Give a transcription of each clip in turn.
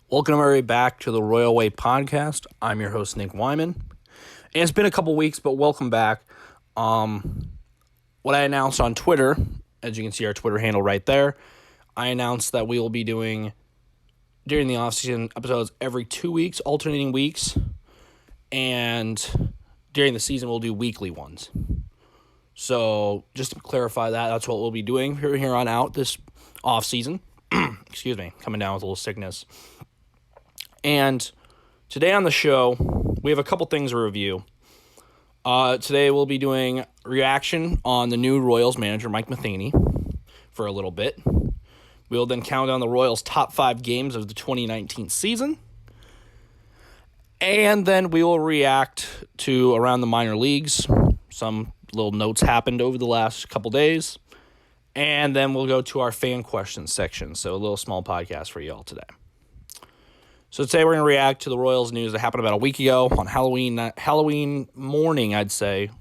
Welcome everybody back to the Royal Way podcast. I'm your host, Nick Wyman. And it's been a couple weeks, but welcome back. What I announced on Twitter, as you can see our Twitter handle right there, I announced that we will be doing, during the offseason, episodes every 2 weeks, alternating weeks. And during the season, we'll do weekly ones. So just to clarify that, that's what we'll be doing from here on out this offseason. Excuse me, coming down with a little sickness. And today on the show, we have a couple things to review. Today we'll be doing reaction on the new Royals manager, Mike Matheny, for a little bit. We'll then count down the Royals' top 5 games of the 2019 season. And then we will react to around the minor leagues. Some little notes happened over the last couple days. And then we'll go to our fan questions section. So a little small podcast for you all today. So today we're going to react to the Royals news that happened about a week ago on Halloween morning, I'd say,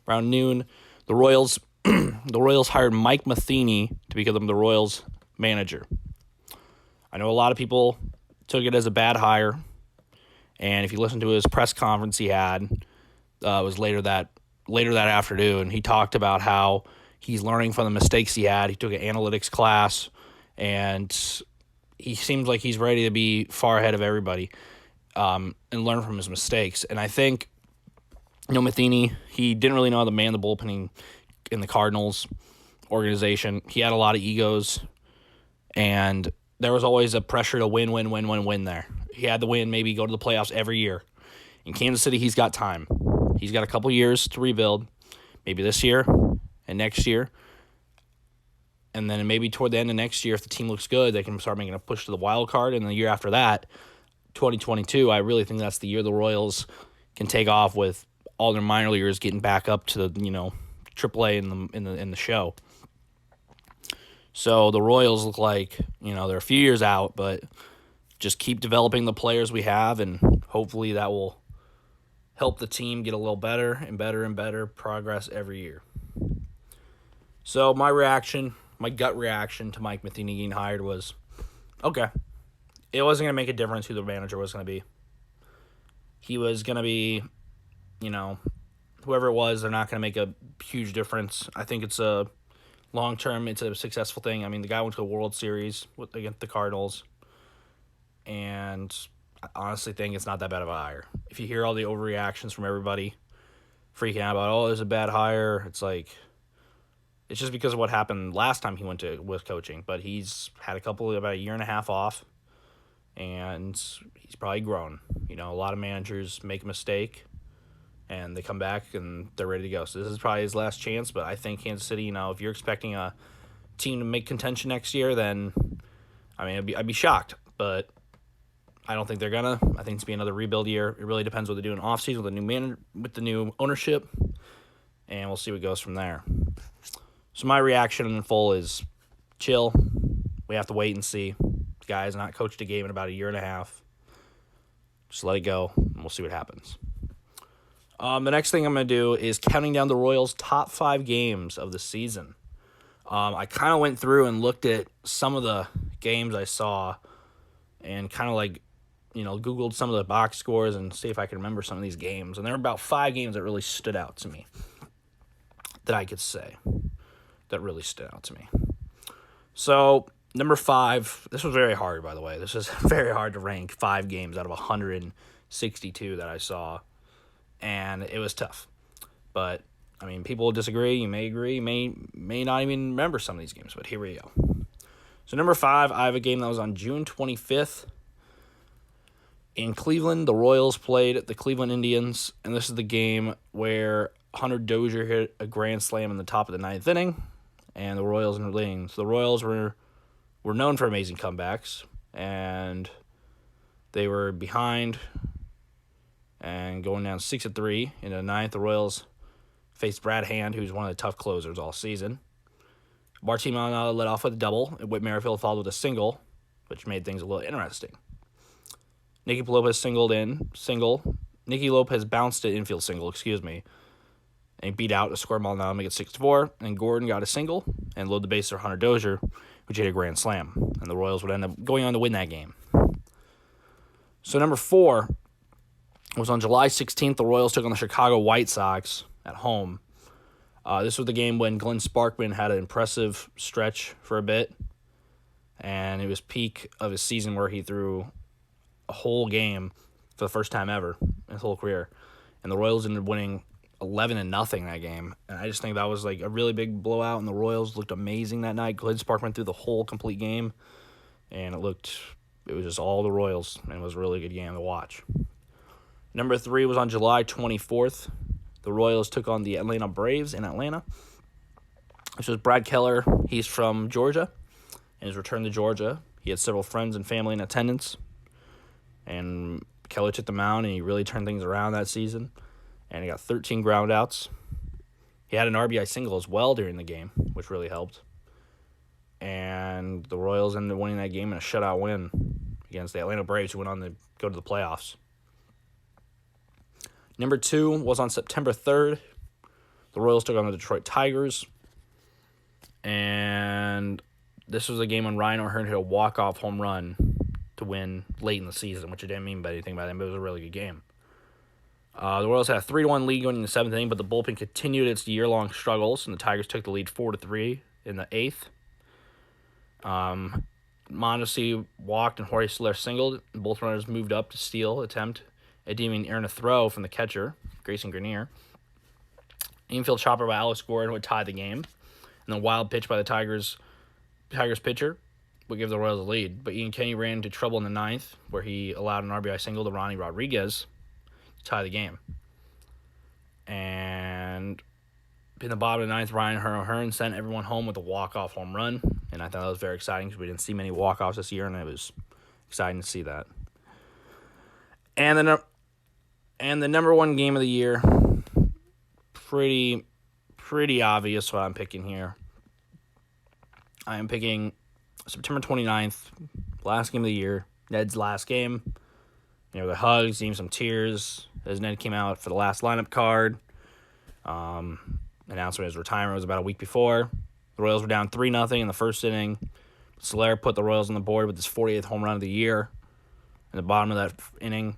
around noon. The Royals hired Mike Matheny to become the Royals manager. I know a lot of people took it as a bad hire, and if you listen to his press conference he had, it was later that afternoon. He talked about how he's learning from the mistakes he had. He took an analytics class, and he seems like he's ready to be far ahead of everybody and learn from his mistakes. And I think, Matheny, he didn't really know how to man the bullpen in the Cardinals organization. He had a lot of egos, and there was always a pressure to win there. He had to win, maybe go to the playoffs every year. In Kansas City, he's got time. He's got a couple years to rebuild, maybe this year and next year. And then maybe toward the end of next year, if the team looks good, they can start making a push to the wild card. And the year after that, 2022, I really think that's the year the Royals can take off with all their minor leaguers getting back up to the AAA in the show. So the Royals look like they're a few years out, but just keep developing the players we have, and hopefully that will help the team get a little better and better and better progress every year. So my gut reaction to Mike Matheny getting hired was, okay. It wasn't going to make a difference who the manager was going to be. He was going to be, whoever it was, they're not going to make a huge difference. I think it's a long-term, it's a successful thing. I mean, the guy went to the World Series against the Cardinals, and I honestly think it's not that bad of a hire. If you hear all the overreactions from everybody freaking out about, there's a bad hire, it's like, it's just because of what happened last time he with coaching. But he's had about a year and a half off, and he's probably grown. A lot of managers make a mistake, and they come back, and they're ready to go. So this is probably his last chance. But I think Kansas City, if you're expecting a team to make contention next year, then, I'd be shocked. But I don't think they're gonna. I think it's be another rebuild year. It really depends what they do in offseason with the new ownership, and we'll see what goes from there. So my reaction in full is chill. We have to wait and see. The guy has not coached a game in about a year and a half. Just let it go, and we'll see what happens. The next thing I'm going to do is counting down the Royals' top 5 games of the season. I kind of went through and looked at some of the games I saw and kind of Googled some of the box scores and see if I can remember some of these games. And there were about 5 games that really stood out to me that I could say. That really stood out to me. So, number 5, this was very hard, by the way. This is very hard to rank 5 games out of 162 that I saw, and it was tough. But, people will disagree. You may agree. You may not even remember some of these games, but here we go. So, number 5, I have a game that was on June 25th. In Cleveland, the Royals played the Cleveland Indians, and this is the game where Hunter Dozier hit a grand slam in the top of the 9th inning. And the Royals were leading. So the Royals were known for amazing comebacks, and they were behind and going down 6-3 in the 9th. The Royals faced Brad Hand, who's one of the tough closers all season. Martin Maldonado led off with a double, and Whit Merrifield followed with a single, which made things a little interesting. Nicky Lopez Nicky Lopez bounced an infield single, and he beat out to score Maldonado, make it 6-4. And Gordon got a single and load the bases for Hunter Dozier, which hit a grand slam. And the Royals would end up going on to win that game. So number 4 was on July 16th. The Royals took on the Chicago White Sox at home. This was the game when Glenn Sparkman had an impressive stretch for a bit, and it was peak of his season where he threw a whole game for the first time ever in his whole career. And the Royals ended up winning 11-0 that game. And I just think that was like a really big blowout, and the Royals looked amazing that night. Glenn Sparkman threw the whole complete game, and it was just all the Royals, and it was a really good game to watch. Number 3 was on July 24th. The Royals took on the Atlanta Braves in Atlanta. This was Brad Keller. He's from Georgia. And his return to Georgia, he had several friends and family in attendance. And Keller took the mound, and he really turned things around that season. And he got 13 groundouts. He had an RBI single as well during the game, which really helped. And the Royals ended up winning that game in a shutout win against the Atlanta Braves, who went on to go to the playoffs. Number 2 was on September 3rd. The Royals took on the Detroit Tigers. And this was a game when Ryan O'Hearn hit a walk-off home run to win late in the season, which I didn't mean by anything by then, but it was a really good game. The Royals had a 3-1 lead going in the 7th inning, but the bullpen continued its year-long struggles, and the Tigers took the lead 4-3 in the 8th. Mondesi walked and Jorge Soler singled, and both runners moved up to steal attempt. It didn't even earn a throw from the catcher, Grayson Grenier. Infield chopper by Alex Gordon would tie the game, and the wild pitch by the Tigers pitcher would give the Royals a lead. But Ian Kenny ran into trouble in the 9th, where he allowed an RBI single to Ronnie Rodriguez to tie the game. And in the bottom of the 9th, Ryan O'Hearn sent everyone home with a walk-off home run, and I thought that was very exciting because we didn't see many walk-offs this year, and it was exciting to see that. And the number 1 game of the year, pretty obvious what I'm picking here. I am picking September 29th, last game of the year, Ned's last game. The hugs, even some tears as Ned came out for the last lineup card. Announcement of his retirement was about a week before. The Royals were down 3-0 in the first inning. Soler put the Royals on the board with his 48th home run of the year. In the bottom of that inning,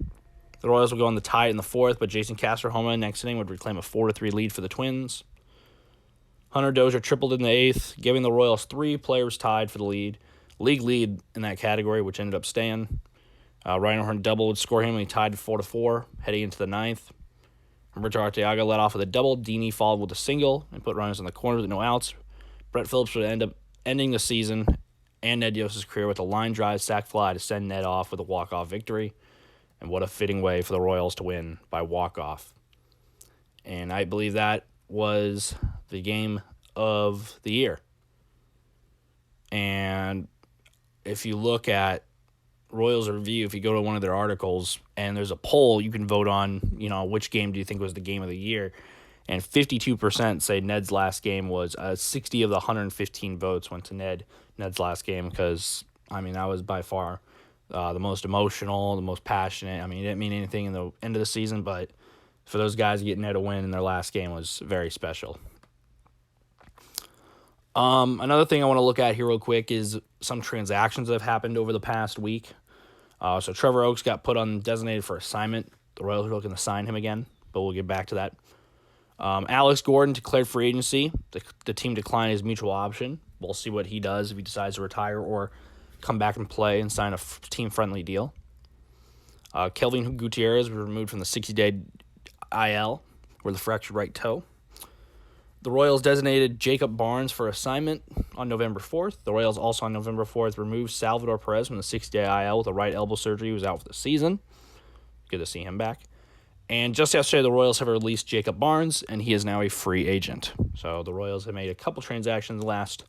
the Royals would go on the tie in the 4th, but Jason Castro home run next inning would reclaim a 4-3 lead for the Twins. Hunter Dozier tripled in the 8th, giving the Royals 3 players tied for the league lead in that category, which ended up staying. Ryan O'Hearn double would score him, and he tied 4-4 heading into the 9th. Humberto Arteaga led off with a double. Dini followed with a single and put runners in the corner with no outs. Brett Phillips would end up ending the season and Ned Yost's career with a line drive sac fly to send Ned off with a walk-off victory. And what a fitting way for the Royals to win by walk-off. And I believe that was the game of the year. And if you look at Royals Review, if you go to one of their articles and there's a poll, you can vote on, which game do you think was the game of the year. And 52% say Ned's last game was 60 of the 115 votes went to Ned's last game because, that was by far the most emotional, the most passionate. It didn't mean anything in the end of the season, but for those guys getting Ned a win in their last game was very special. Another thing I want to look at here real quick is some transactions that have happened over the past week. So Trevor Oaks got put on designated for assignment. The Royals are looking to sign him again, but we'll get back to that. Alex Gordon declared free agency. The team declined his mutual option. We'll see what he does if he decides to retire or come back and play and sign a team-friendly deal. Kelvin Gutierrez was removed from the 60-day IL with a fractured right toe. The Royals designated Jacob Barnes for assignment on November 4th. The Royals also on November 4th removed Salvador Perez from the 60-day IL with a right elbow surgery. He was out for the season. Good to see him back. And just yesterday, the Royals have released Jacob Barnes, and he is now a free agent. So the Royals have made a couple transactions last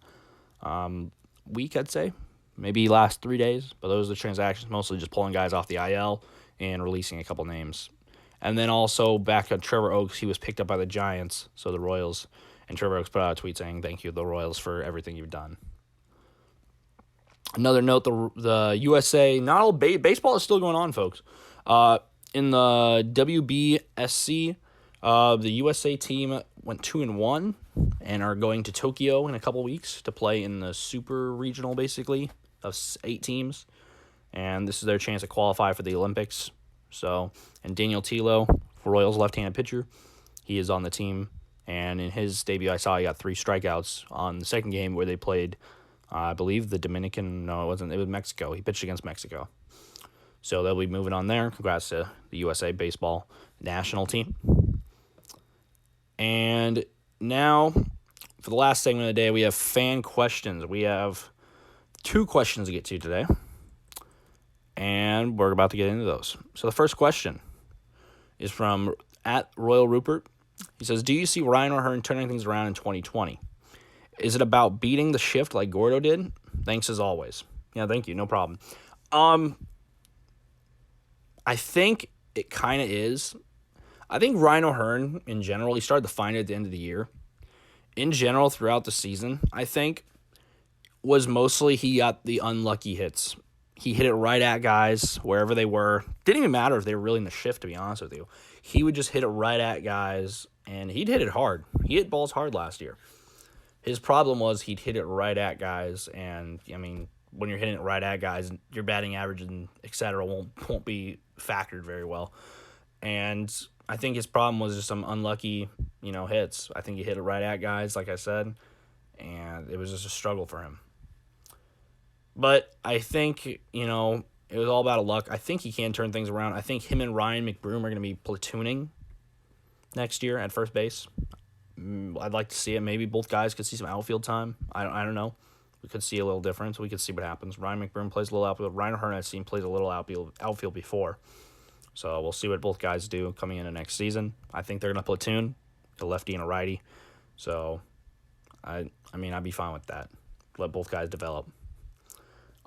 week, I'd say. Maybe last 3 days. But those are the transactions, mostly just pulling guys off the IL and releasing a couple names. And then also back on Trevor Oaks, he was picked up by the Giants. So the Royals and Trevor Oaks put out a tweet saying, "Thank you, the Royals, for everything you've done." Another note, the USA, not all baseball is still going on, folks. In the WBSC, the USA team went 2-1 and are going to Tokyo in a couple weeks to play in the super regional, basically, of 8 teams. and this is their chance to qualify for the Olympics. So, and Daniel Tilo, Royals left-handed pitcher, he is on the team. And in his debut, I saw he got 3 strikeouts on the second game where they played, I believe, the Dominican. No, it wasn't. It was Mexico. He pitched against Mexico. So they'll be moving on there. Congrats to the USA baseball national team. And now, for the last segment of the day, we have fan questions. We have 2 questions to get to today. And we're about to get into those. So the first question is from @RoyalRupert. He says, do you see Ryan O'Hearn turning things around in 2020? Is it about beating the shift like Gordo did? Thanks as always. Yeah, thank you. No problem. I think it kind of is. I think Ryan O'Hearn, in general, he started to find it at the end of the year. In general, throughout the season, I think, was mostly he got the unlucky hits. He hit it right at guys, wherever they were. Didn't even matter if they were really in the shift, to be honest with you. He would just hit it right at guys, and he'd hit it hard. He hit balls hard last year. His problem was he'd hit it right at guys, and, I mean, when you're hitting it right at guys, your batting average and et cetera won't be factored very well. And I think his problem was just some unlucky, hits. I think he hit it right at guys, like I said, and it was just a struggle for him. But I think, it was all about luck. I think he can turn things around. I think him and Ryan McBroom are going to be platooning next year at first base. I'd like to see it. Maybe both guys could see some outfield time. I don't know. We could see a little difference. We could see what happens. Ryan McBroom plays a little outfield. Ryan O'Hearn, I've seen, plays a little outfield before. So we'll see what both guys do coming into next season. I think they're going to platoon, a lefty and a righty. So, I'd be fine with that. Let both guys develop.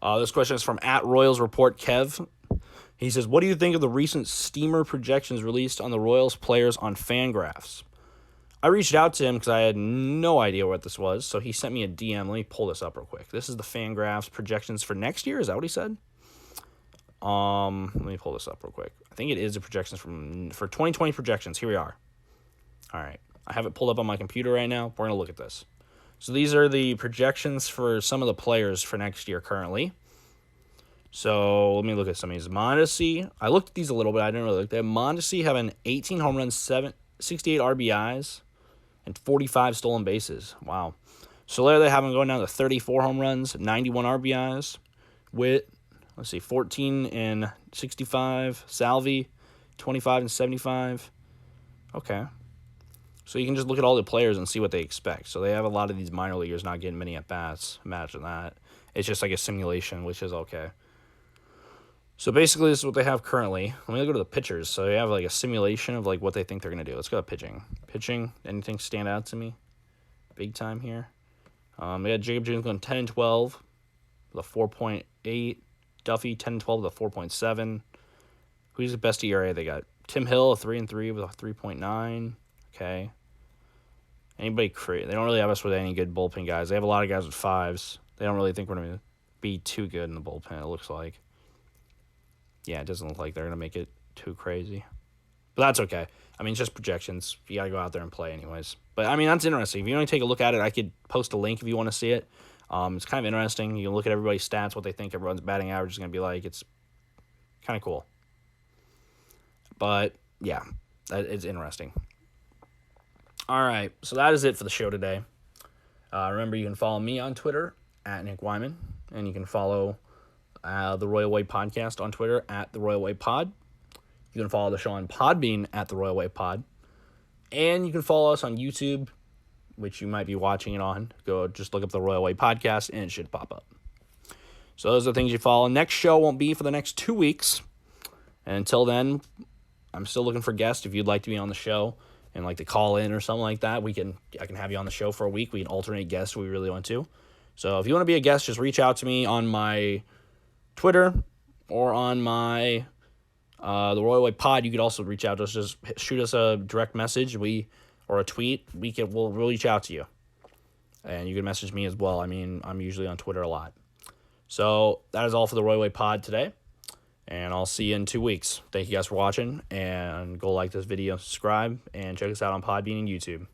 This question is from @RoyalsReport Kev. He says, what do you think of the recent steamer projections released on the Royals players on Fangraphs? I reached out to him because I had no idea what this was, so he sent me a DM. Let me pull this up real quick. This is the Fangraphs projections for next year. Is that what he said? Let me pull this up real quick. I think it is the projections for 2020 projections. Here we are. All right. I have it pulled up on my computer right now. We're going to look at this. So these are the projections for some of the players for next year currently. So let me look at some of these. Mondesi, I looked at these a little bit. I didn't really look at them. Mondesi having 18 home runs, 68 RBIs, and 45 stolen bases. Wow. Soler, they have him going down to 34 home runs, 91 RBIs. Witt, 14 and 65. Salvi, 25 and 75. Okay. So you can just look at all the players and see what they expect. So they have a lot of these minor leaguers not getting many at-bats. Imagine that. It's just like a simulation, which is okay. So basically, this is what they have currently. Let me go to the pitchers. So they have like a simulation of like what they think they're going to do. Let's go to pitching. Pitching, anything stand out to me? Big time here. They got Jacob James going 10 and 12 with a 4.8. Duffy 10 and 12 with a 4.7. Who's the best ERA they got? Tim Hill, a 3 and 3 with a 3.9. Okay. Anybody crazy? They don't really have us with any good bullpen guys. They have a lot of guys with 5s. They don't really think we're going to be too good in the bullpen, it looks like. Yeah, it doesn't look like they're going to make it too crazy. But that's okay. It's just projections. You got to go out there and play anyways. But, that's interesting. If you want to take a look at it, I could post a link if you want to see it. It's kind of interesting. You can look at everybody's stats, what they think everyone's batting average is going to be like. It's kind of cool. But, yeah, it's interesting. All right, so that is it for the show today. Remember, you can follow me on Twitter, @Nick Wyman, and you can follow the Royal Way Podcast on Twitter, @The Royal Way Pod. You can follow the show on Podbean, @The Royal Way Pod. And you can follow us on YouTube, which you might be watching it on. Go just look up the Royal Way Podcast, and it should pop up. So those are the things you follow. Next show won't be for the next 2 weeks. And until then, I'm still looking for guests. If you'd like to be on the show and like to call in or something like that, I can have you on the show for a week. We can alternate guests if we really want to. So if you want to be a guest, just reach out to me on my Twitter or on my the Royal Way Pod. You could also reach out to us. Just shoot us a direct message or a tweet. We'll reach out to you. And you can message me as well. I'm usually on Twitter a lot. So that is all for the Royal Way Pod today. And I'll see you in 2 weeks. Thank you guys for watching. And go like this video, subscribe, and check us out on Podbean and YouTube.